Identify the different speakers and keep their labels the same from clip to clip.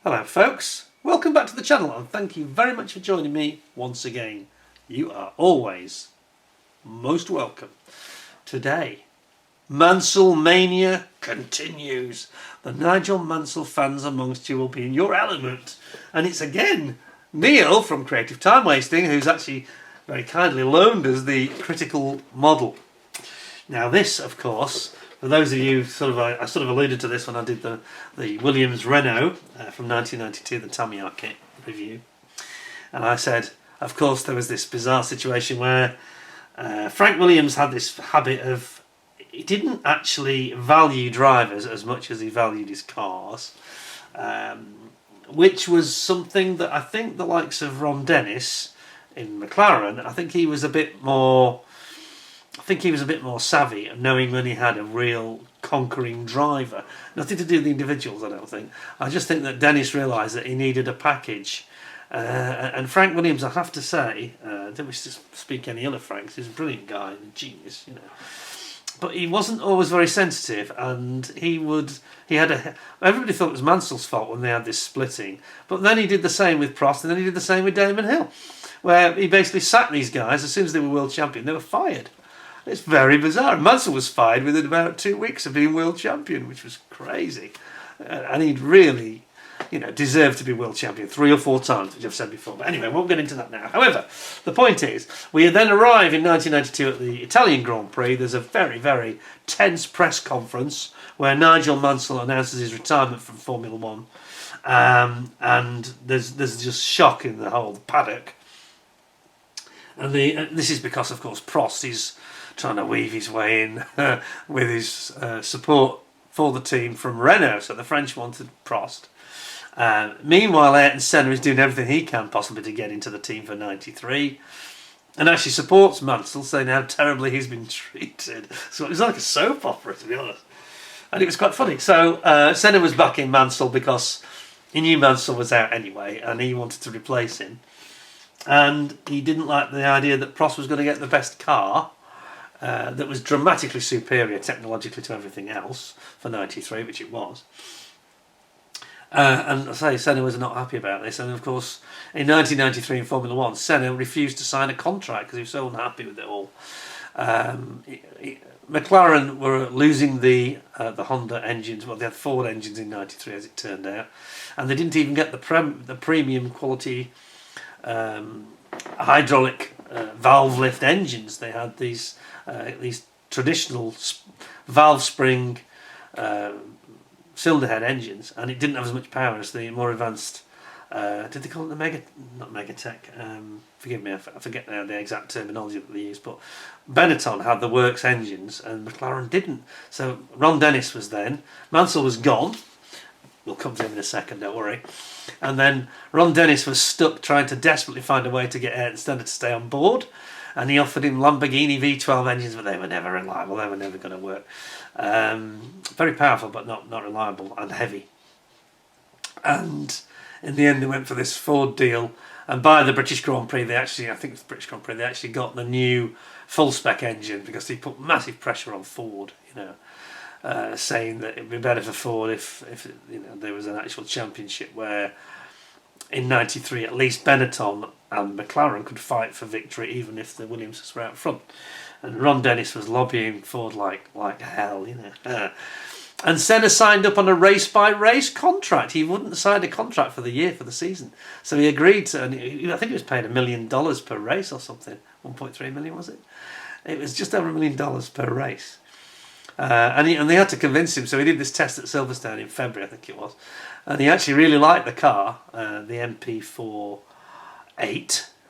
Speaker 1: Hello folks, welcome back to the channel and thank you very much for joining me once again. You are always most welcome. Today, Mansell Mania continues. The Nigel Mansell fans amongst you will be in your element. And it's again Neil from Creative Time Wasting who's actually very kindly loaned us the critical model. Now this, of course, for those of you, I sort of alluded to this when I did the Williams Renault from 1992, the Tamiya kit review. And I said, of course, there was this bizarre situation where Frank Williams had this habit of, he didn't actually value drivers as much as he valued his cars, which was something that I think the likes of Ron Dennis in McLaren, I think he was a bit more savvy at knowing when he had a real conquering driver. Nothing to do with the individuals, I don't think. I just think that Dennis realised that he needed a package. And Frank Williams, I have to say, I don't wish to speak any ill of Frank, he's a brilliant guy and a genius, you know. But he wasn't always very sensitive, and everybody thought it was Mansell's fault when they had this splitting. But then he did the same with Prost, and then he did the same with Damon Hill, where he basically sacked these guys as soon as they were world champion. They were fired. It's very bizarre. Mansell was fired within about 2 weeks of being world champion, which was crazy. And he'd really, deserved to be world champion 3 or 4 times, which I've said before. But anyway, we won't get into that now. However, the point is, we then arrive in 1992 at the Italian Grand Prix. There's a very, very tense press conference where Nigel Mansell announces his retirement from Formula One. And there's just shock in the whole paddock. And this is because, of course, Prost is trying to weave his way in with his support for the team from Renault. So the French wanted Prost. Meanwhile, Ayrton Senna is doing everything he can possibly to get into the team for 93 and actually supports Mansell, saying how terribly he's been treated. So it was like a soap opera, to be honest. And it was quite funny. So Senna was backing Mansell because he knew Mansell was out anyway and he wanted to replace him. And he didn't like the idea that Prost was going to get the best car that was dramatically superior technologically to everything else for 93, which it was. And I say Senna was not happy about this, and of course in 1993 in Formula One, Senna refused to sign a contract because he was so unhappy with it all. McLaren were losing the Honda engines. Well, they had Ford engines in 93, as it turned out, and they didn't even get the premium quality hydraulic valve lift engines. They had these traditional valve spring cylinder head engines, and it didn't have as much power as the more advanced did they call it the not Megatech, forgive me, I forget now the exact terminology that they used, but Beneton had the works engines and McLaren didn't. So Ron Dennis was then, Mansell was gone, we'll come to him in a second, don't worry, and then Ron Dennis was stuck trying to desperately find a way to get Ayrton Senna to stay on board, and he offered him Lamborghini V12 engines, but they were never reliable, they were never going to work. Very powerful but not reliable and heavy. And in the end they went for this Ford deal, and by the British Grand Prix they actually got the new full spec engine because he put massive pressure on Ford, saying that it would be better for Ford if there was an actual championship where in 93 at least Beneton and McLaren could fight for victory even if the Williamses were out front. And Ron Dennis was lobbying Ford like hell, And Senna signed up on a race-by-race contract. He wouldn't sign a contract for the season. So he agreed to, and I think he was paid $1 million per race or something. 1.3 million, was it? It was just over $1 million per race. And they had to convince him, so he did this test at Silverstone in February, I think it was. And he actually really liked the car, the MP48,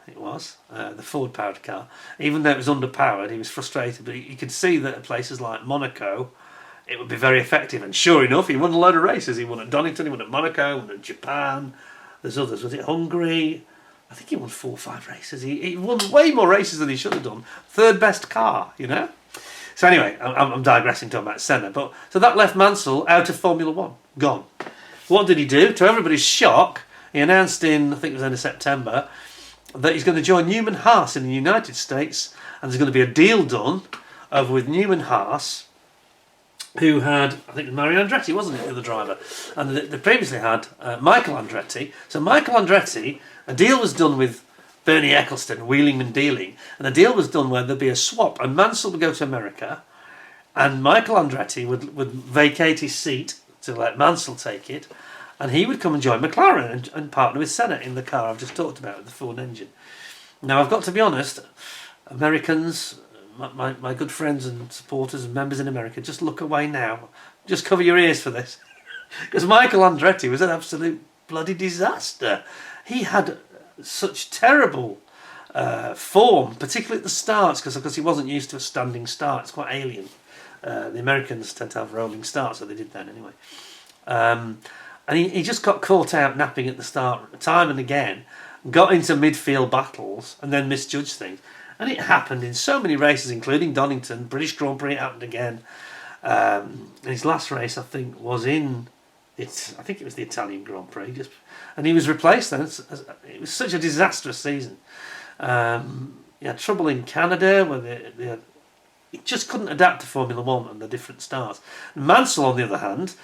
Speaker 1: it was, the Ford-powered car. Even though it was underpowered, he was frustrated, but he could see that at places like Monaco, it would be very effective. And sure enough, he won a load of races. He won at Donington, he won at Monaco, he won at Japan. There's others. Was it Hungary? I think he won 4 or 5 races. He won way more races than he should have done. 3rd best car, So anyway, I'm digressing talking about Senna. So that left Mansell out of Formula One, gone. What did he do? To everybody's shock, he announced in, I think it was end of September, that he's going to join Newman HAAS in the United States, and there's going to be a deal done with Newman HAAS who had, I think it was Mario Andretti, wasn't it, the other driver? And they previously had Michael Andretti. So Michael Andretti, a deal was done with Bernie Ecclestone, wheeling and dealing, and a deal was done where there'd be a swap, and Mansell would go to America, and Michael Andretti would vacate his seat to let Mansell take it, and he would come and join McLaren and partner with SENNA in the car I've just talked about with the Ford engine. Now, I've got to be honest, Americans, my good friends and supporters and members in America, just look away now. Just cover your ears for this. Because Michael Andretti was an absolute bloody disaster. He had such terrible form, particularly at the starts, because he wasn't used to a standing start. It's quite alien. The Americans tend to have rolling starts, so they did then anyway. And he just got caught out napping at the start time and again, got into midfield battles and then misjudged things. And it happened in so many races, including Donington, British Grand Prix, it happened again. And his last race, I think, was I think it was the Italian Grand Prix, and he was replaced then. It was such a disastrous season. He had trouble in Canada, where he just couldn't adapt to Formula One and the different starts. Mansell, on the other hand,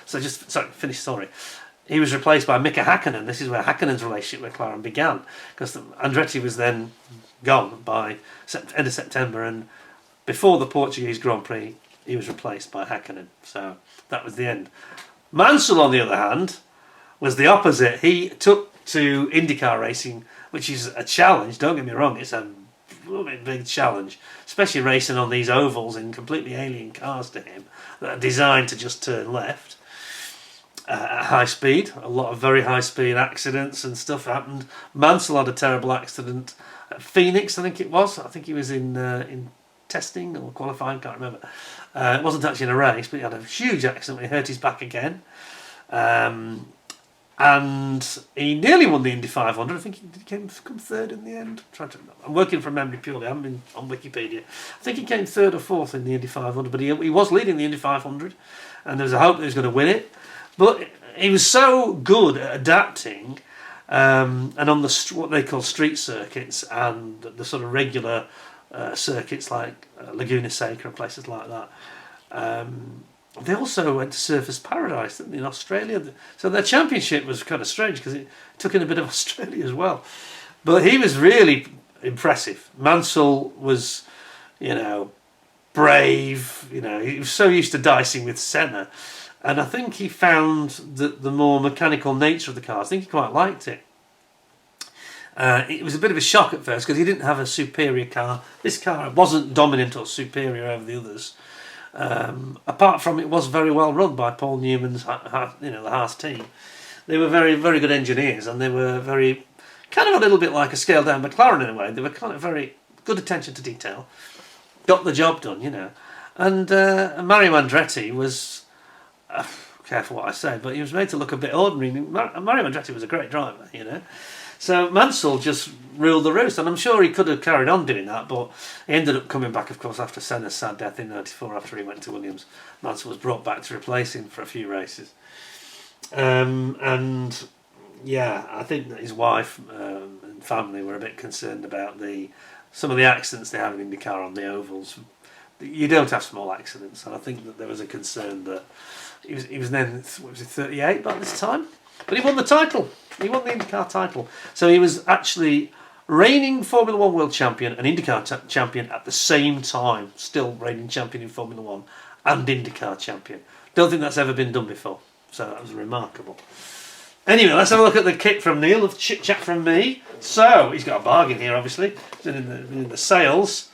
Speaker 1: he was replaced by Mika Hakkinen. This is where Hakkinen's relationship with McLaren began, because Andretti was then gone by end of September, and before the Portuguese Grand Prix, he was replaced by Hakkinen. So that was the end. Mansell, on the other hand, was the opposite. He took to IndyCar racing, which is a challenge. Don't get me wrong, it's a big challenge, especially racing on these ovals in completely alien cars to him that are designed to just turn left at high speed. A lot of very high speed accidents and stuff happened. Mansell had a terrible accident at Phoenix, I think it was. I think he was in testing or qualifying, can't remember. It wasn't actually in a race, but he had a huge accident. He hurt his back again. And he nearly won the Indy 500. I think he come third in the end. I'm working from memory purely. I haven't been on Wikipedia. I think he came third or fourth in the Indy 500, but he was leading the Indy 500, and there was a hope that he was going to win it. But he was so good at adapting, and on what they call street circuits and the sort of regular circuits like Laguna Seca and places like that. They also went to Surfers Paradise in Australia. So their championship was kind of strange because it took in a bit of Australia as well. But he was really impressive. Mansell was, brave. He was so used to dicing with SENNA. And I think he found that the more mechanical nature of the car, I think he quite liked it. It was a bit of a shock at first because he didn't have a superior car. This car wasn't dominant or superior over the others. Apart from it was very well run by Paul Newman's, the HAAS team. They were very, very good engineers, and they were very, kind of a little bit like a scaled down McLaren in a way. They were kind of very good attention to detail, got the job done, And Mario Andretti was, careful what I say, but he was made to look a bit ordinary. Mario Andretti was a great driver, So Mansell just ruled the roost, and I'm sure he could have carried on doing that, but he ended up coming back, of course, after Senna's sad death in '94 after he went to Williams. Mansell was brought back to replace him for a few races. And yeah, I think that his wife and family were a bit concerned about some of the accidents they have in IndyCar on the ovals. You don't have small accidents, and I think that there was a concern that he was then, 38 by this time? But he won the title. He won the IndyCar title. So he was actually reigning Formula One world champion and IndyCar champion at the same time. Still reigning champion in Formula One and IndyCar champion. Don't think that's ever been done before. So that was remarkable. Anyway, let's have a look at the kit from Neil, of chit chat from me. So he's got a bargain here, obviously. It's in the sales.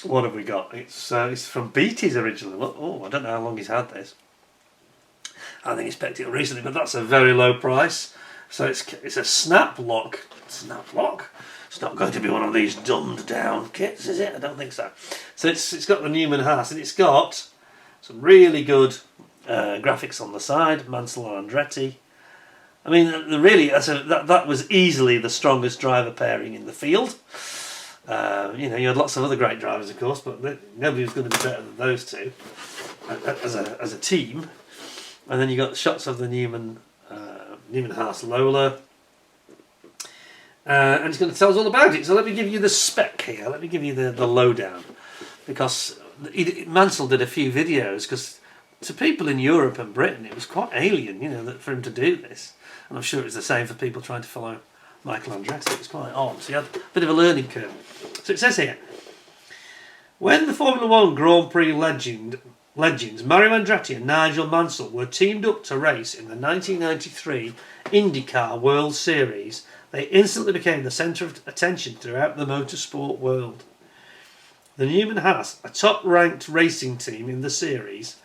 Speaker 1: What have we got? It's from Beatty's originally. Oh, I don't know how long he's had this. I think he's picked it up recently, but that's a very low price. So it's a snap lock. Snap lock? It's not going to be one of these dumbed down kits, is it? I don't think so. So it's got the Newman HAAS, and it's got some really good graphics on the side. Mansell and Andretti. I mean, really, that was easily the strongest driver pairing in the field. You had lots of other great drivers, of course, but nobody was going to be better than those two as a team. And then you got shots of the Newman HAAS Lola, and he's going to tell us all about it. So let me give you the spec here. Let me give you the lowdown, because Mansell did a few videos because to people in Europe and Britain it was quite alien, you know, that for him to do this. And I'm sure it was the same for people trying to follow Michael Andretti. It was quite odd. So he had a bit of a learning curve. So it says here, when the Formula One Grand Prix legends Mario Andretti and Nigel Mansell were teamed up to race in the 1993 IndyCar World Series, they instantly became the centre of attention throughout the motorsport world. The Newman HAAS, a top-ranked racing team in the series,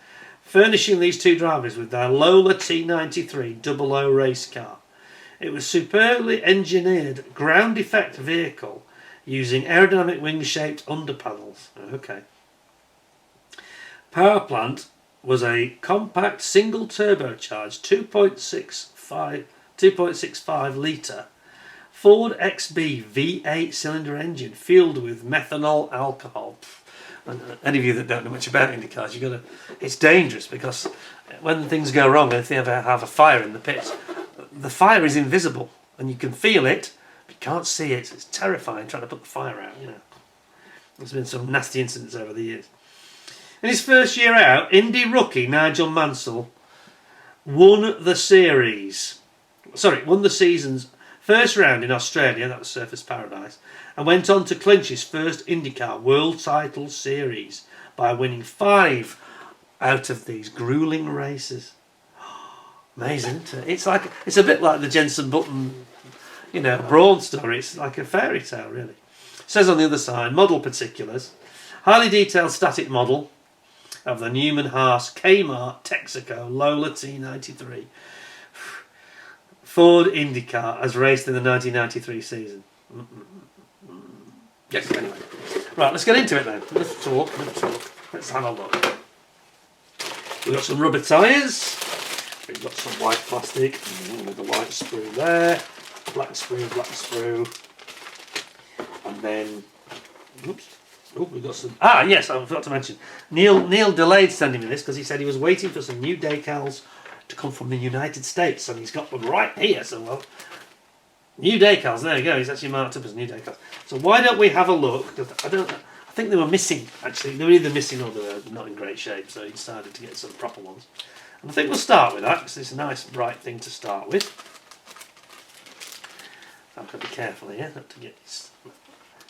Speaker 1: furnishing these two drivers with their Lola T93 00 race car. It was a superbly engineered ground effect vehicle using aerodynamic wing-shaped underpanels. Okay. Power plant was a compact single turbocharged 2.65 litre Ford XB V8 cylinder engine fueled with methanol alcohol. And any of you that don't know much about IndyCars, it's dangerous because when things go wrong, if they ever have a fire in the pit, the fire is invisible and you can feel it, but you can't see it. It's terrifying trying to put the fire out. You know, there's been some nasty incidents over the years. In his first year out, Indy rookie Nigel Mansell won the season's first round in Australia, that was Surfers Paradise, and went on to clinch his first IndyCar World Title Series by winning 5 out of these grueling races. Amazing, isn't it? It's a bit like the Jenson Button, Brawn story. It's like a fairy tale, really. It says on the other side, model particulars, highly detailed static model of the Newman HAAS Kmart Texaco Lola T93 Ford IndyCar as raced in the 1993 season. Yes, anyway. Right, let's get into it then. Let's talk. Let's have a look. We've got some rubber tyres. We've got some white plastic with the white sprue there. Black sprue. And then, we've got some. Yes, I forgot to mention. Neil delayed sending me this because he said he was waiting for some new decals to come from the United States, and he's got them right here. So, new decals. There you go. He's actually marked up as new decals. So why don't we have a look? I think they were missing. Actually, they were either missing or they were not in great shape. So he decided to get some proper ones. And I think we'll start with that because it's a nice bright thing to start with. I've got to be careful here not to get this.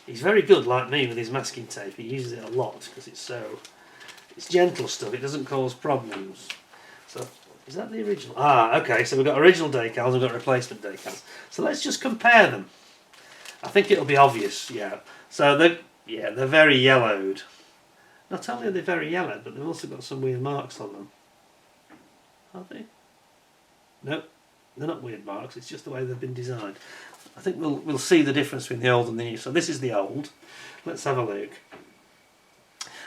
Speaker 1: He's very good, like me, with his masking tape. He uses it a lot because it's gentle stuff. It doesn't cause problems. So. Is that the original? Okay, so we've got original decals and we've got replacement decals. So let's just compare them. I think it'll be obvious, yeah. So they're very yellowed. Not only are they very yellowed, but they've also got some weird marks on them. Are they? No, they're not weird marks, it's just the way they've been designed. I think we'll see the difference between the old and the new. So this is the old. Let's have a look.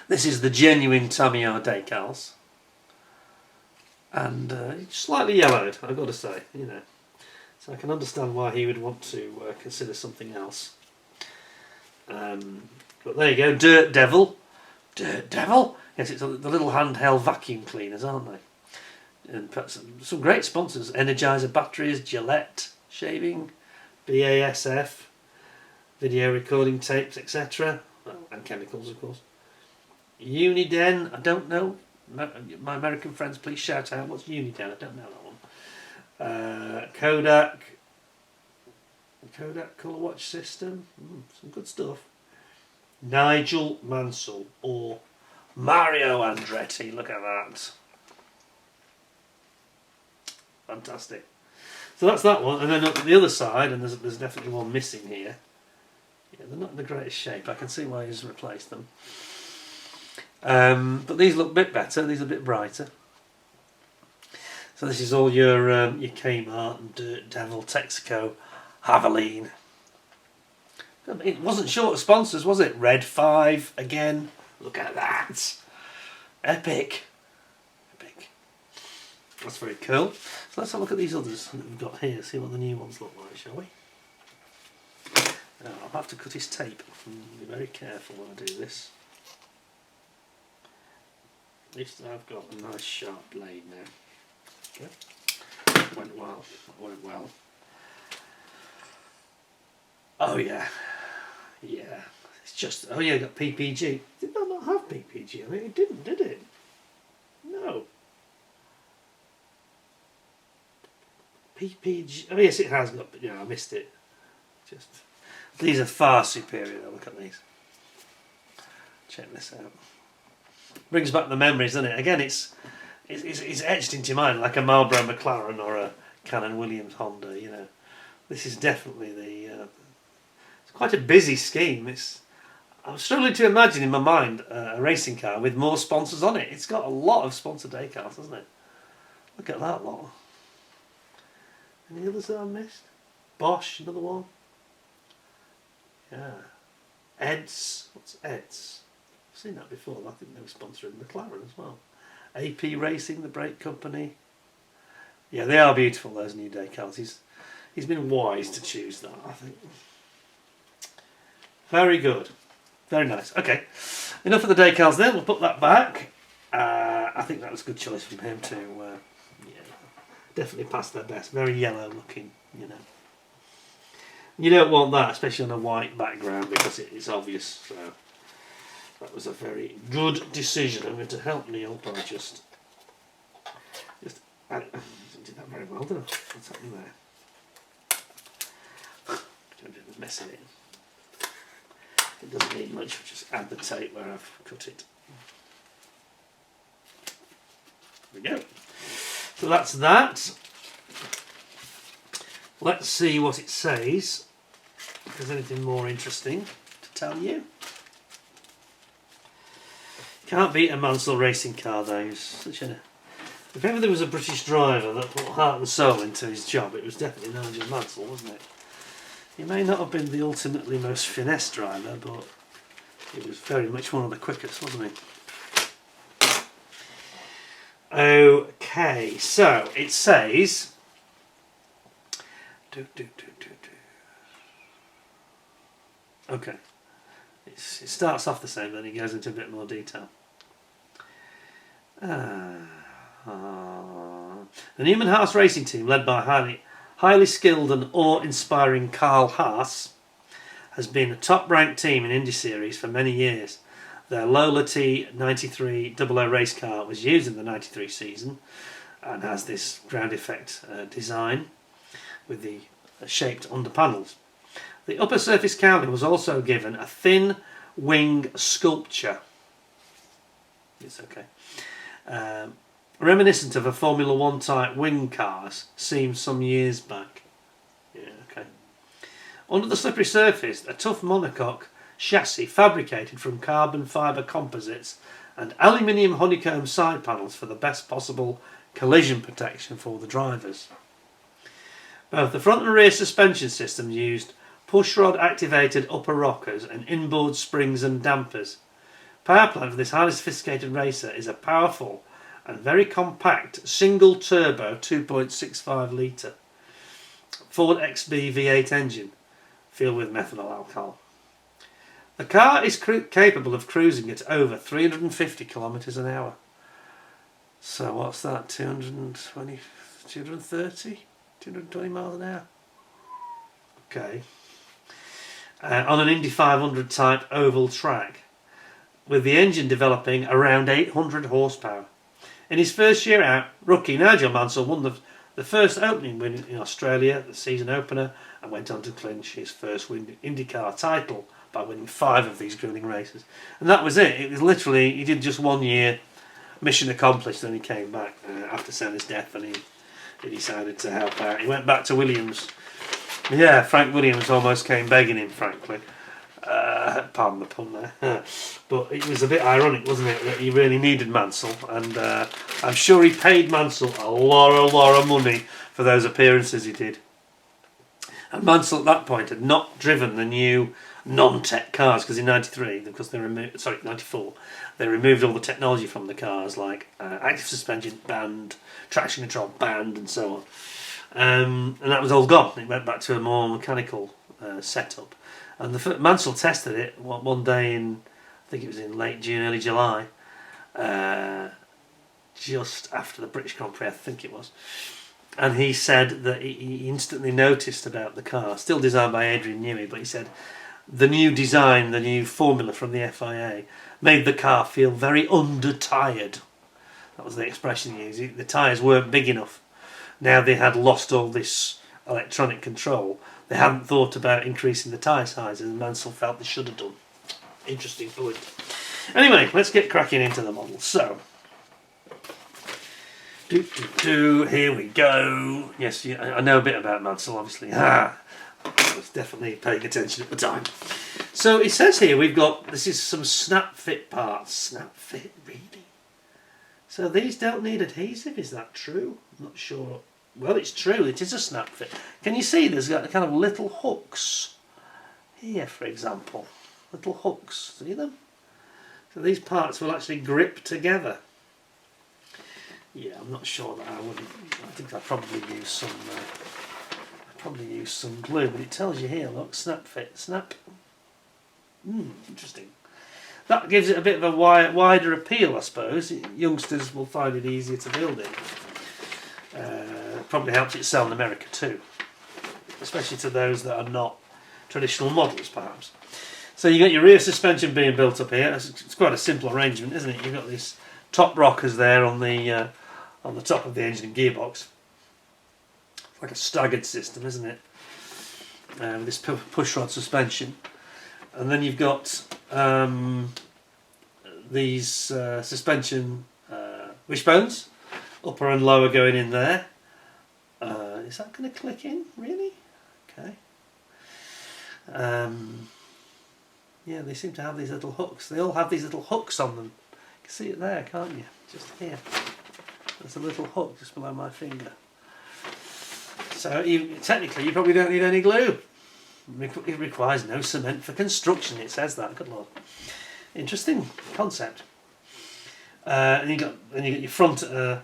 Speaker 1: This is the genuine Tamiya decals. And it's slightly yellowed, I've got to say, So I can understand why he would want to consider something else. But there you go, Dirt Devil. Dirt Devil? Yes, it's the little handheld vacuum cleaners, aren't they? And perhaps some great sponsors. Energizer Batteries, Gillette Shaving, BASF, video recording tapes, etc. And chemicals, of course. Uniden, I don't know. My American friends, please shout out. What's Uniden? I don't know that one. Kodak colour watch system. Some good stuff. Nigel Mansell or Mario Andretti. Look at that. Fantastic. So that's that one. And then on the other side, and there's definitely one missing here. Yeah, they're not in the greatest shape. I can see why he's replaced them. But these look a bit better, these are a bit brighter. So this is all your Kmart and Dirt Devil, Texaco, Haviline. It wasn't short of sponsors, was it? Red 5 again. Look at that. Epic. That's very cool. So let's have a look at these others that we've got here, see what the new ones look like, shall we? Now, I'll have to cut his tape. Be very careful when I do this. At least I've got a nice sharp blade now. Okay. Went well. Oh yeah. It's just, got PPG. Did I not have have PPG on it. It didn't, did it? No. PPG. Oh yes, it has got. Yeah, I missed it. Just these are far superior. Though. Look at these. Check this out. Brings back the memories, doesn't it? Again, it's etched into your mind like a Marlboro McLaren or a Canon Williams Honda. You know, this is definitely the. It's quite a busy scheme. I'm struggling to imagine in my mind a racing car with more sponsors on it. It's got a lot of sponsored decals, hasn't it? Look at that lot. Any others that I missed? Bosch, another one. Yeah. Eds. What's Eds? I've seen that before. I think they were sponsoring McLaren as well. AP Racing, the brake company. Yeah, they are beautiful, those new decals. He's been wise to choose that, I think. Very good. Very nice. Okay, enough of the decals then. We'll put that back. I think that was a good choice from him to, definitely past their best. Very yellow looking, you know. You don't want that, especially on a white background, because it's obvious. So that was a very good decision. I'm going to help Neil by just I did that very well, didn't I? What's happening there? I'm just messing it. It doesn't need much, I'll just add the tape where I've cut it. There we go. So that's that. Let's see what it says. If there's anything more interesting to tell you. Can't beat a Mansell racing car though. If ever there was a British driver that put heart and soul into his job, it was definitely Nigel Mansell, wasn't it? He may not have been the ultimately most finesse driver, but he was very much one of the quickest, wasn't he? Okay, so it says... Okay, it starts off the same, then it goes into a bit more detail. The Newman HAAS racing team, led by highly skilled and awe-inspiring HAAS, has been a top-ranked team in Indy Series for many years. Their Lola T93 00 race car was used in the 93 season and has this ground effect design with the shaped under panels. The upper surface cowling was also given a thin wing sculpture. It's okay. Reminiscent of a Formula 1 type wing cars seen some years back. Yeah, okay. Under the slippery surface, a tough monocoque chassis fabricated from carbon fibre composites and aluminium honeycomb side panels for the best possible collision protection for the drivers. Both the front and rear suspension systems used pushrod activated upper rockers and inboard springs and dampers. Power plant for this highly sophisticated racer is a powerful and very compact single turbo 2.65 litre Ford XB V8 engine filled with methanol alcohol. The car is capable of cruising at over 350 kilometres an hour. So what's that? 220, 230, 220 miles an hour. Okay. On an Indy 500 type oval track, with the engine developing around 800 horsepower. In his first year out, rookie Nigel Mansell won the first opening win in Australia, the season opener, and went on to clinch his first IndyCar title by winning 5 of these grueling races. And that was it. It was literally, he did just 1 year, mission accomplished, and he came back after Senna's death, and he decided to help out. He went back to Williams. Yeah, Frank Williams almost came begging him, frankly. Pardon the pun there. But it was a bit ironic, wasn't it, that he really needed Mansell, and I'm sure he paid Mansell a lot of money for those appearances he did. And Mansell at that point had not driven the new non-tech cars, because in 93, because they removed, sorry, 94, they removed all the technology from the cars, like active suspension banned, traction control banned, and so on. And that was all gone. It went back to a more mechanical setup. And Mansell tested it one day in, I think it was in late June, early July, just after the British Grand Prix, I think it was. And he said that he instantly noticed about the car, still designed by Adrian Newey, but he said the new design, the new formula from the FIA, made the car feel very under-tired. That was the expression used. The tyres weren't big enough. Now they had lost all this electronic control. They hadn't thought about increasing the tyre sizes, and Mansell felt they should have done. Interesting point. Anyway, let's get cracking into the model. So, here we go. Yes, I know a bit about Mansell, obviously. I was definitely paying attention at the time. So it says here we've got, this is some snap fit parts. Snap fit, really? So these don't need adhesive, is that true? I'm not sure. Well, it's true, it is a snap fit. Can you see there's got kind of little hooks here, for example. Little hooks, see them? So these parts will actually grip together. Yeah, I'm not sure that I wouldn't. I think I'd probably use some glue, but it tells you here, look, snap fit, snap. Interesting. That gives it a bit of a wider appeal, I suppose. Youngsters will find it easier to build it. Probably helps it sell in America too, especially to those that are not traditional models, perhaps. So you've got your rear suspension being built up here. It's quite a simple arrangement, isn't it? You've got these top rockers there on the top of the engine and gearbox. It's like a staggered system, isn't it? With this pushrod suspension. And then you've got these suspension wishbones, upper and lower going in there. Is that going to click in? Really? Okay. Yeah, they seem to have these little hooks. They all have these little hooks on them. You can see it there, can't you? Just here. There's a little hook just below my finger. So technically you probably don't need any glue. It requires no cement for construction, it says that. Good Lord. Interesting concept. And you got your front, I'm going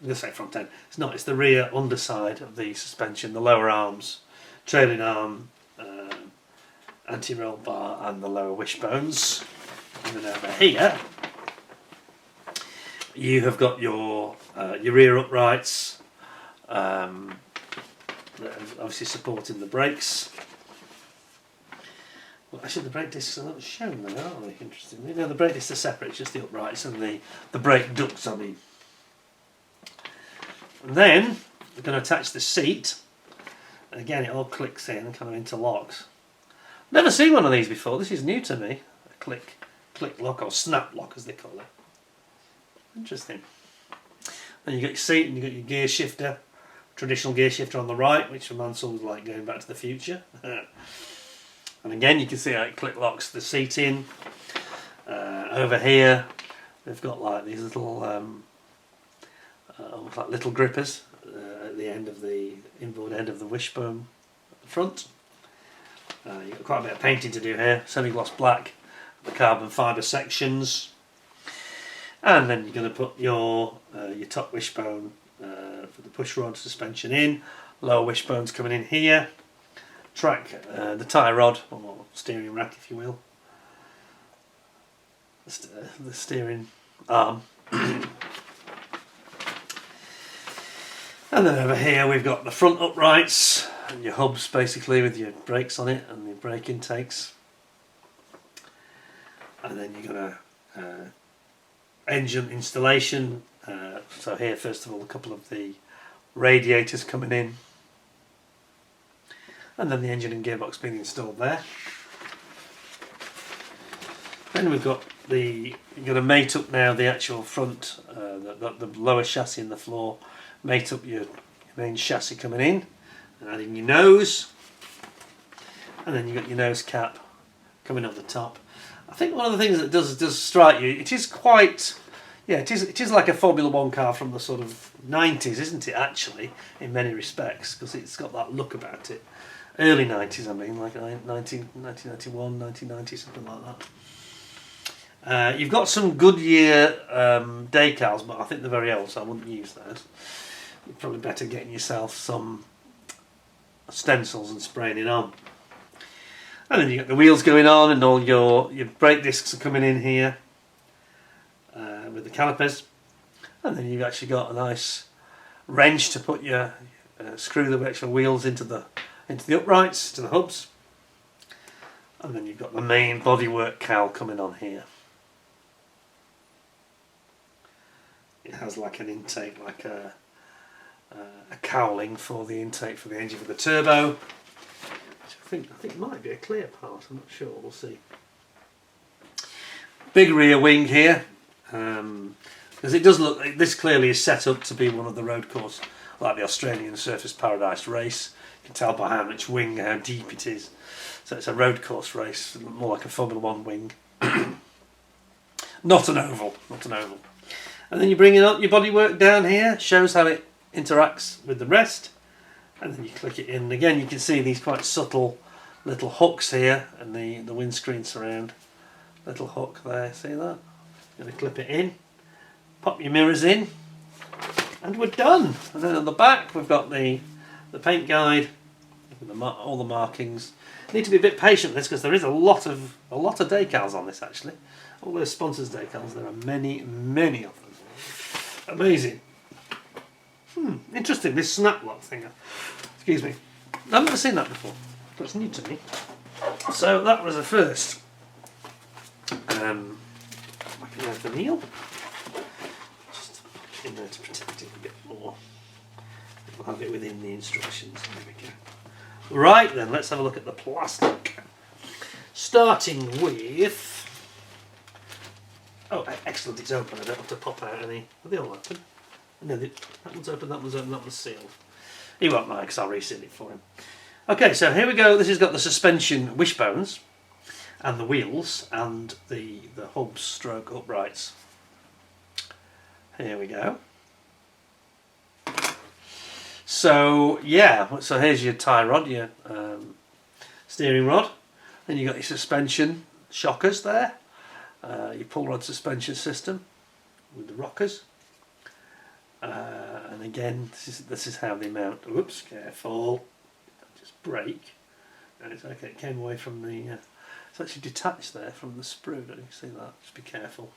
Speaker 1: to say front end. It's not, it's the rear underside of the suspension, the lower arms, trailing arm, anti-roll bar and the lower wishbones. And then over here you have got your rear uprights, that are obviously supporting the brakes. Well, actually the brake discs are not shown there, aren't they? Interestingly. No, the brake discs are separate, it's just the uprights and the brake ducts, I mean. And then we're going to attach the seat. And again, it all clicks in and kind of interlocks. Never seen one of these before. This is new to me. A click lock, or snap lock as they call it. Interesting. Then you got your seat and you got your gear shifter. Traditional gear shifter on the right, which for Mansell was like going back to the future. And again, you can see how it click locks the seat in. Over here, they've got like these little, almost like little grippers at the end of the inboard end of the wishbone at the front. You've got quite a bit of painting to do here. Semi-gloss black, the carbon fibre sections, and then you're going to put your top wishbone for the pushrod suspension in. Lower wishbones coming in here. The tie rod, or steering rack if you will, the steering arm. And then over here we've got the front uprights and your hubs basically with your brakes on it and the brake intakes. And then you've got a engine installation. So here first of all a couple of the radiators coming in. And then the engine and gearbox being installed there. Then we've got you're going to mate up now the actual front, the lower chassis and the floor, mate up your main chassis coming in, and adding your nose, and then you've got your nose cap coming up the top. I think one of the things that does strike you, it is quite, yeah, it is like a Formula One car from the sort of 90s, isn't it? Actually, in many respects, because it's got that look about it. Early 90s, I mean, like 1991, 1990, something like that. You've got some Goodyear decals, but I think they're very old, so I wouldn't use those. You're probably better getting yourself some stencils and spraying it on. And then you've got the wheels going on, and all your brake discs are coming in here with the calipers. And then you've actually got a nice wrench to put your screw the actual wheels into the uprights, to the hubs. And then you've got the main bodywork cowl coming on here. it has like an intake, like a cowling for the intake for the engine for the turbo. Which I think might be a clear part. I'm not sure. We'll see. Big rear wing here, because it does look like this clearly is set up to be one of the road course, like the Australian Surface Paradise race. You can tell by how much wing, how deep it is. So it's a road course race, more like a Formula 1 wing. Not an oval, not an oval. And then you bring in your bodywork down here, shows how it interacts with the rest. And then you click it in. Again, you can see these quite subtle little hooks here, and the windscreen surround. Little hook there, see that? You're going to clip it in, pop your mirrors in, and we're done. And then on the back we've got the paint guide with all the markings. You need to be a bit patient with this because there is a lot of decals on this actually. All those sponsors decals, there are many of them. Amazing. Interesting, this snap lock thing. Excuse me. I've never seen that before. That's new to me. So that was a first. I can have the wheel. Just put it in there to protect it a bit more. We'll have it within the instructions. There we go. Right then, let's have a look at the plastic. Starting with... Oh, excellent, it's open. I don't have to pop out any... Are they all open? No, that one's open, that one's open, that one's sealed. He won't mind because I'll reseal it for him. Okay, so here we go. This has got the suspension wishbones and the wheels and the hubs stroke uprights. Here we go. So yeah, so here's your tie rod, your steering rod. Then you've got your suspension shockers there, your pull rod suspension system with the rockers. And again, this is how they mount. Whoops, careful. Just brake. And it's okay, it came away from the... it's actually detached there from the sprue, don't you see that? Just be careful.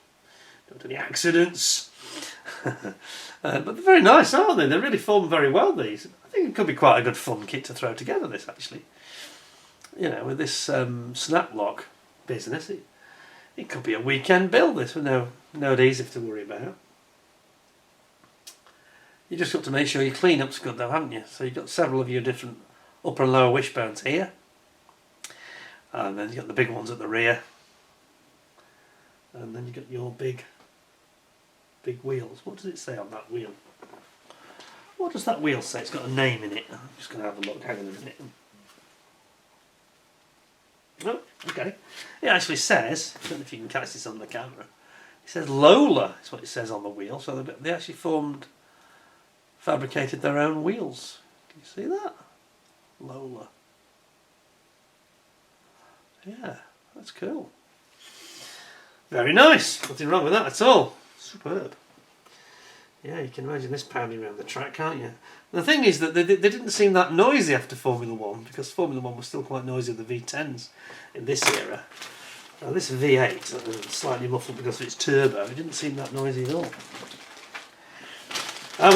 Speaker 1: Don't have any accidents. But they're very nice, aren't they? They really form very well, these. I think it could be quite a good fun kit to throw together, this actually. You know, with this snap lock business, it could be a weekend build, this, with no adhesive to worry about. You just got to make sure your clean-up's good though, haven't you? So you've got several of your different upper and lower wishbones here. And then you've got the big ones at the rear. And then you've got your big wheels. What does it say on that wheel? What does that wheel say? It's got a name in it. I'm just going to have a look. Hang on a minute. Oh, okay. It actually says, I don't know if you can catch this on the camera, it says Lola is what it says on the wheel. So they actually fabricated their own wheels. Can you see that? Lola. Yeah, that's cool. Very nice. Nothing wrong with that at all. Superb. Yeah, you can imagine this pounding around the track, can't you? The thing is that they didn't seem that noisy after Formula 1, because Formula 1 was still quite noisy with the V10s in this era. Now this V8, slightly muffled because of its turbo, it didn't seem that noisy at all. I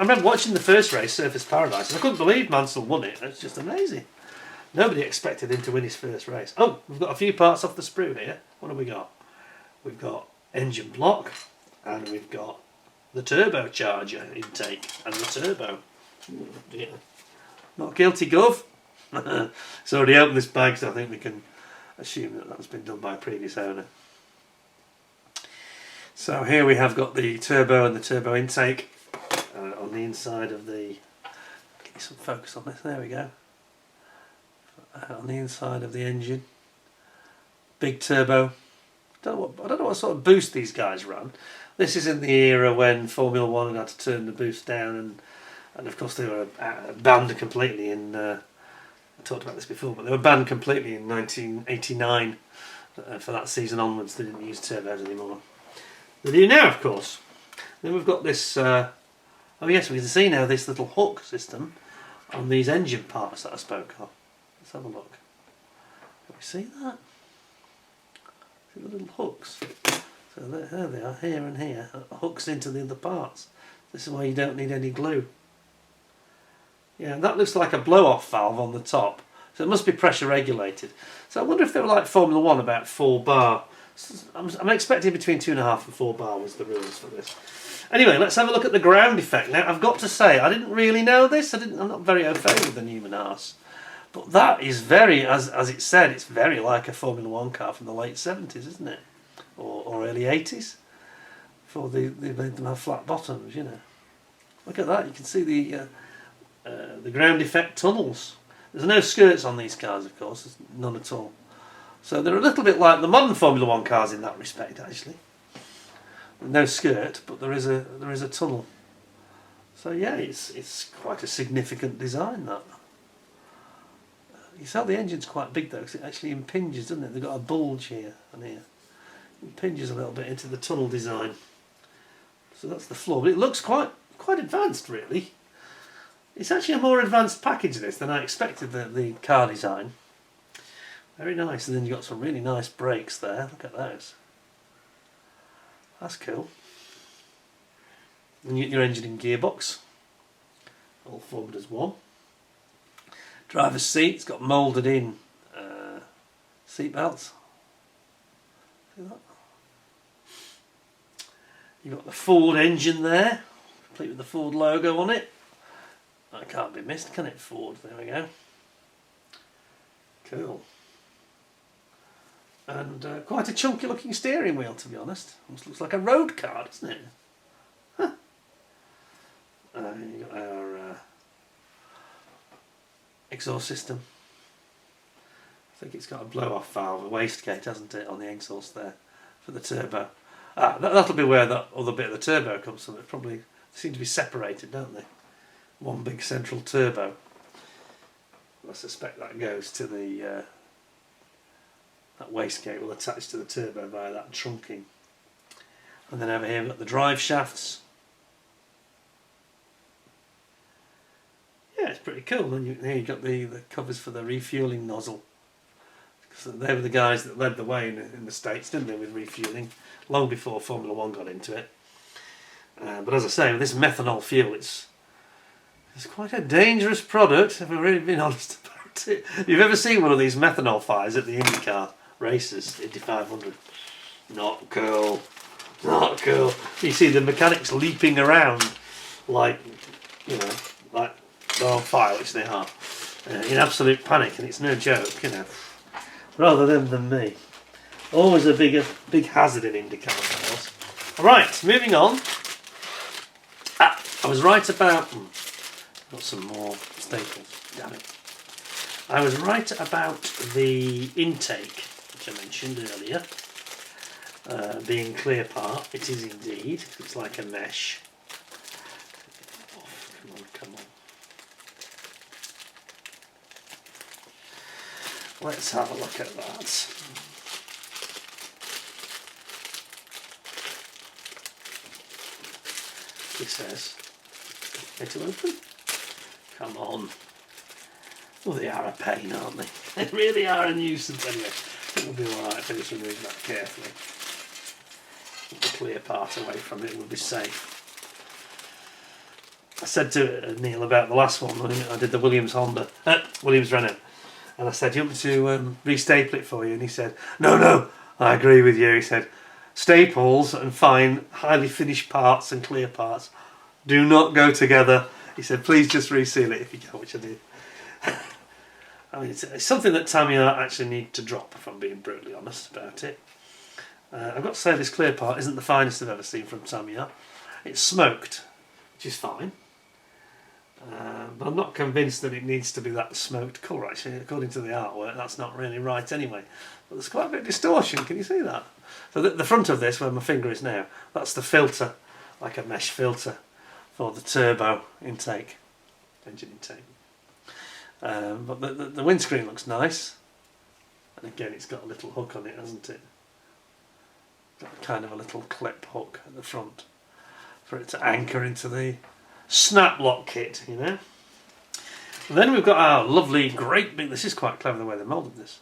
Speaker 1: remember watching the first race, Surface Paradise, and I couldn't believe Mansell won it. It's just amazing. Nobody expected him to win his first race. Oh, we've got a few parts off the sprue here. What have we got? We've got engine block, and we've got the turbocharger intake, and the turbo. Oh dear. Not guilty, Gov. It's already opened this bag, so I think we can assume that that's been done by a previous owner. So here we have got the turbo and the turbo intake on the inside of the... Get you some focus on this, there we go. On the inside of the engine. Big turbo. I don't know what sort of boost these guys run. This is in the era when Formula 1 had to turn the boost down, and of course they were banned completely in... I talked about this before, but they were banned completely in 1989. For that season onwards, they didn't use turbos anymore. They do now, of course. Then we've got this... oh yes, we can see now this little hook system on these engine parts that I spoke of. Let's have a look. Can we see that? See the little hooks? So there they are, here and here. Hooks into the other parts. This is why you don't need any glue. Yeah, that looks like a blow-off valve on the top. So it must be pressure regulated. So I wonder if they were like Formula 1 about 4 bar I'm expecting between 2.5 and 4 bar was the rules for this. Anyway, let's have a look at the ground effect. Now, I've got to say, I didn't really know this. I'm not very au fait with the Newman HAAS. But that is very, as it said, it's very like a Formula 1 car from the late 70s, isn't it? Or early 80s. For the flat bottoms, you know. Look at that, you can see the ground effect tunnels. There's no skirts on these cars, of course, there's none at all. So they're a little bit like the modern Formula 1 cars in that respect, actually. No skirt, but there is a tunnel. So yeah, it's quite a significant design, that. You see how the engine's quite big though, because it actually impinges, doesn't it? They've got a bulge here and here. It impinges a little bit into the tunnel design. So that's the floor, but it looks quite advanced, really. It's actually a more advanced package, this, than I expected, the car design. Very nice, and then you've got some really nice brakes there. Look at those. That's cool. And you get your engine and gearbox, all formed as one. Driver's seat, it's got moulded in seat belts. See that? You've got the Ford engine there, complete with the Ford logo on it. That can't be missed, can it? Ford, there we go. Cool. And quite a chunky looking steering wheel, to be honest. Almost looks like a road car, doesn't it? Huh. You've got our exhaust system. I think it's got a blow-off valve, a wastegate, hasn't it, on the exhaust there for the turbo. That'll be where that other bit of the turbo comes from. It probably seem to be separated, don't they? One big central turbo. I suspect that goes to the that wastegate will attach to the turbo via that trunking. And then over here we've got the drive shafts. Yeah, it's pretty cool. And here you've got the covers for the refuelling nozzle. So they were the guys that led the way in the States, didn't they, with refuelling, long before Formula 1 got into it. But as I say, with this methanol fuel, it's quite a dangerous product, if I've really been honest about it. If you've ever seen one of these methanol fires at the IndyCar races, Indy 500, not cool, not cool. You see the mechanics leaping around like, you know, like they're on fire, which they are, in absolute panic, and it's no joke, you know. Rather them than me. Always a big hazard in IndyCar cars. Alright, moving on. I was right about... got some more staples, damn it. I was right about the intake, which I mentioned earlier, being clear part. It is indeed. It's like a mesh. Oh, come on, come on. Let's have a look at that. It says, get to open. Come on. Oh, they are a pain, aren't they? They really are a nuisance. Anyway, it will be alright if I just remove that carefully. Get the clear part away from it, we'll be safe. I said to Neil about the last one when I did the Williams Renault. And I said, you want me to restaple it for you? And he said, no, I agree with you. He said, staples and fine, highly finished parts and clear parts do not go together. He said, please just reseal it if you can, which I did. I mean, it's something that Tamiya actually need to drop, if I'm being brutally honest about it. I've got to say this clear part isn't the finest I've ever seen from Tamiya. It's smoked, which is fine. But I'm not convinced that it needs to be that smoked colour, actually. According to the artwork, that's not really right anyway. But there's quite a bit of distortion, can you see that? So the front of this, where my finger is now, that's the filter, like a mesh filter for the turbo intake, engine intake. But the windscreen looks nice. And again, it's got a little hook on it, hasn't it? Got kind of a little clip hook at the front for it to anchor into the snap lock kit, you know. And then we've got our lovely, great big, this is quite clever the way they moulded this.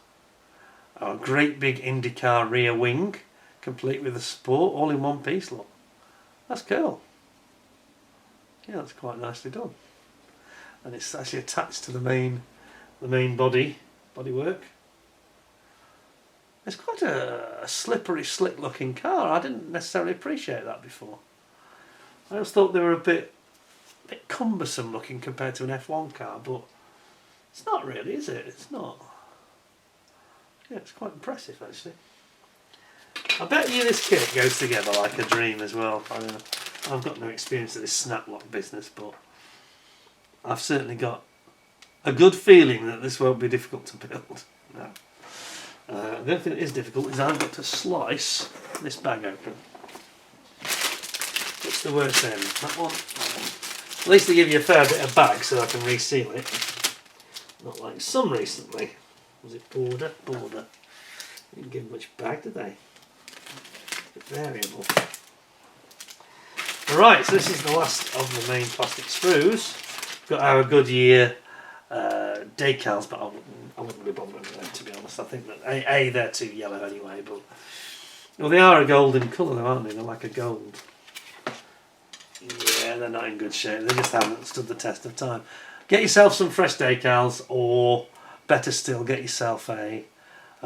Speaker 1: Our great big IndyCar rear wing, complete with the sport, all in one piece, look. That's cool. Yeah, that's quite nicely done. And it's actually attached to the main bodywork. It's quite a slippery, slick-looking car. I didn't necessarily appreciate that before. I always thought they were a bit cumbersome looking compared to an F1 car, but it's not really, is it? It's not. Yeah, it's quite impressive actually. I bet you this kit goes together like a dream as well. I mean, I've got no experience of this snap lock business, but I've certainly got a good feeling that this won't be difficult to build. No. The only thing that is difficult is I've got to slice this bag open. What's the worst end? That one? That one. At least they give you a fair bit of bag so I can reseal it. Not like some recently. Was it Border? Border. Didn't give much bag, did they? Variable. Right, so this is the last of the main plastic screws. Got our Goodyear decals, but I wouldn't be bothered with them, to be honest. I think that A, they're too yellow anyway, but well, they are a golden colour though, aren't they? They're like a gold. Yeah, they're not in good shape. They just haven't stood the test of time. Get yourself some fresh decals, or better still, get yourself a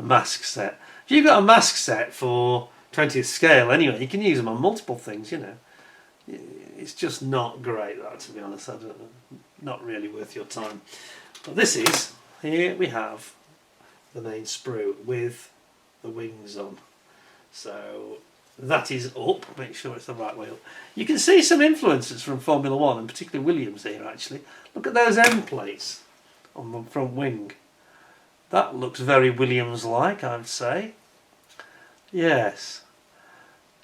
Speaker 1: mask set. If you've got a mask set for 20th scale anyway, you can use them on multiple things, you know. It's just not great, that, to be honest. Not really worth your time. But this is, here we have the main sprue with the wings on. So that is up. Make sure it's the right way up. You can see some influences from Formula 1 and particularly Williams here actually. Look at those end plates on the front wing. That looks very Williams-like, I'd say. Yes.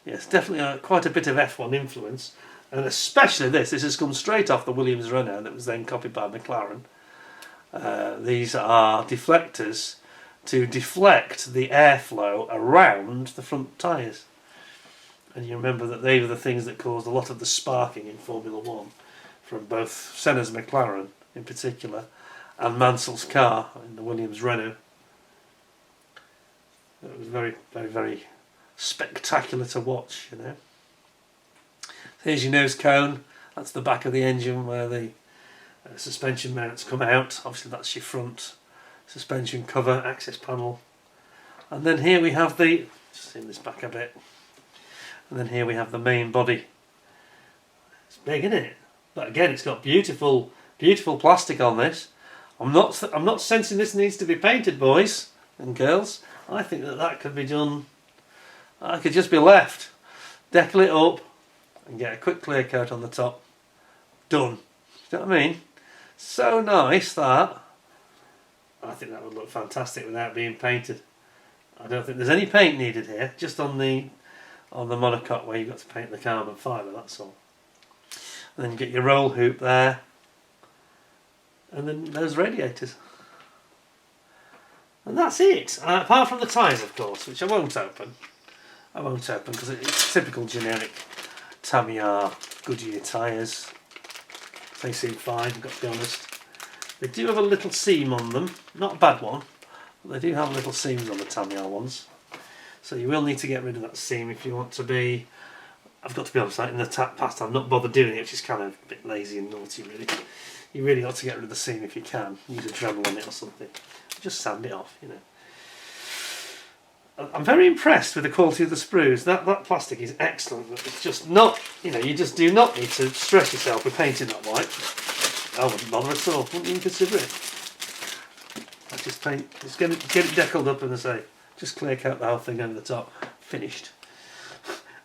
Speaker 1: Yes, definitely quite a bit of F1 influence. And especially this has come straight off the Williams Renault that was then copied by McLaren. These are deflectors to deflect the airflow around the front tyres. And you remember that they were the things that caused a lot of the sparking in Formula 1 from both Senna's McLaren in particular and Mansell's car in the Williams Renault. It was very, very, very spectacular to watch, you know. Here's your nose cone. That's the back of the engine where the suspension mounts come out. Obviously that's your front suspension cover, access panel. And then here we have the, just in this back a bit, and then here we have the main body. It's big, isn't it? But again, it's got beautiful, beautiful plastic on this. I'm not sensing this needs to be painted, boys and girls. I think that could be done. I could just be left, decal it up, and get a quick clear coat on the top. Done. You know what I mean? So nice that. I think that would look fantastic without being painted. I don't think there's any paint needed here. Just on the monocoque where you've got to paint the carbon fibre. That's all. And then you get your roll hoop there, and then those radiators. And that's it. Apart from the tyres, of course, which I won't open. I won't open because it's typical generic Tamiya Goodyear tyres. They seem fine, I've got to be honest. They do have a little seam on them, not a bad one, but they do have little seams on the Tamiya ones. So you will need to get rid of that seam if you want to be. I've got to be honest, in the past I've not bothered doing it, which is kind of a bit lazy and naughty really. You really ought to get rid of the seam if you can. Use a Dremel on it or something. Just sand it off, you know. I'm very impressed with the quality of the sprues. That plastic is excellent. It's just not, you know, you just do not need to stress yourself with painting that white. I wouldn't bother at all. Wouldn't even consider it. I just paint, just get it deckled up and I say, just clear coat the whole thing over the top. Finished.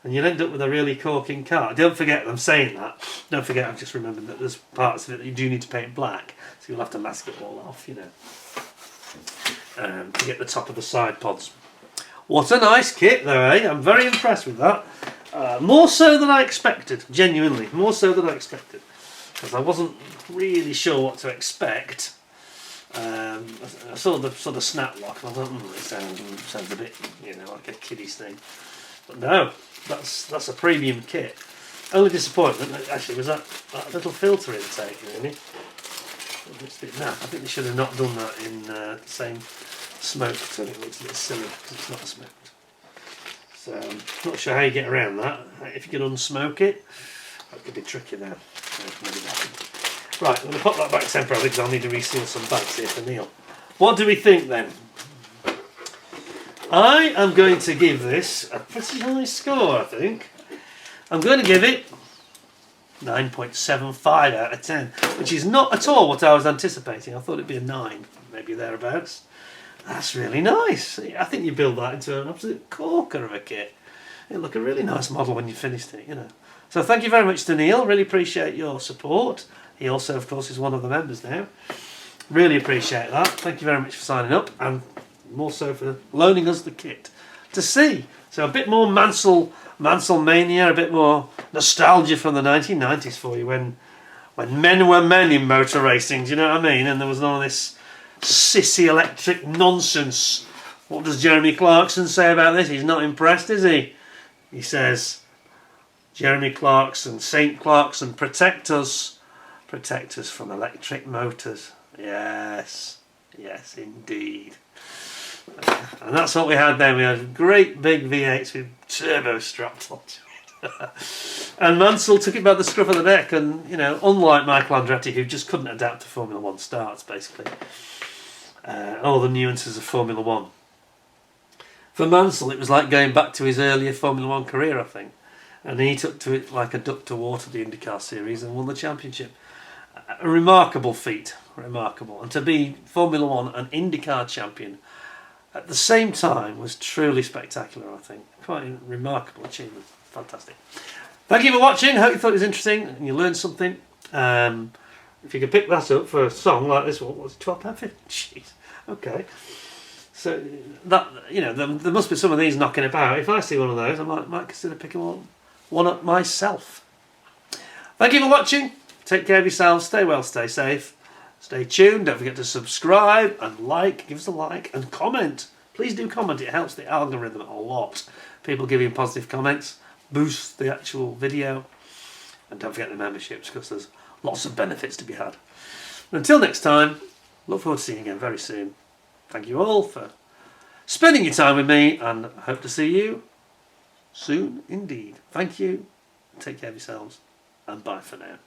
Speaker 1: And you'll end up with a really corking car. Don't forget, I'm saying that. Don't forget, I've just remembered that there's parts of it that you do need to paint black, so you'll have to mask it all off, you know, to get the top of the side pods. What a nice kit though, eh? I'm very impressed with that. More so than I expected, genuinely. More so than I expected. Because I wasn't really sure what to expect. I saw the sort of snap lock and I thought, it sounds a bit, you know, like a kiddie's thing. But no, that's a premium kit. Only disappointment actually was that little filter intake, really. It's a bit naff. I think they should have not done that in the same smoke, so it looks a bit silly because it's not smoked. So I'm not sure how you get around that. If you can unsmoke it, that could be tricky now. Right, I'm going to pop that back temporarily because I'll need to reseal some bags here for Neil. What do we think then? I am going to give this a pretty high score, I think. I'm going to give it 9.75 out of 10, which is not at all what I was anticipating. I thought it'd be a 9, maybe thereabouts. That's really nice. I think you build that into an absolute corker of a kit. It'll look a really nice model when you finished it, you know. So thank you very much to Neil. Really appreciate your support. He also, of course, is one of the members now. Really appreciate that. Thank you very much for signing up, and more so for loaning us the kit to see. So a bit more Mansell mania, a bit more nostalgia from the 1990s for you, when men were men in motor racing. Do you know what I mean? And there was none of this sissy electric nonsense. What does Jeremy Clarkson say about this? He's not impressed, is he? He says, Jeremy Clarkson, St. Clarkson, protect us from electric motors. Yes, yes indeed. And that's what we had then. We had great big V8s with turbo strapped onto it. And Mansell took it by the scruff of the neck, and, you know, unlike Michael Andretti, who just couldn't adapt to Formula 1 starts, basically. All the nuances of Formula 1. For Mansell, it was like going back to his earlier Formula 1 career, I think. And he took to it like a duck to water, the IndyCar series, and won the championship. A remarkable feat, remarkable. And to be Formula 1 and IndyCar champion at the same time was truly spectacular, I think. Quite a remarkable achievement. Fantastic. Thank you for watching. Hope you thought it was interesting and you learned something. If you could pick that up for a song like this one, what was it, £12.50? Jeez. Okay. So that, you know, there must be some of these knocking about. If I see one of those, I might consider picking one up myself. Thank you for watching. Take care of yourselves. Stay well, stay safe. Stay tuned. Don't forget to subscribe and like. Give us a like and comment. Please do comment. It helps the algorithm a lot. People giving positive comments boost the actual video. And don't forget the memberships, because there's lots of benefits to be had. And until next time, look forward to seeing you again very soon. Thank you all for spending your time with me, and I hope to see you soon indeed. Thank you. Take care of yourselves, and bye for now.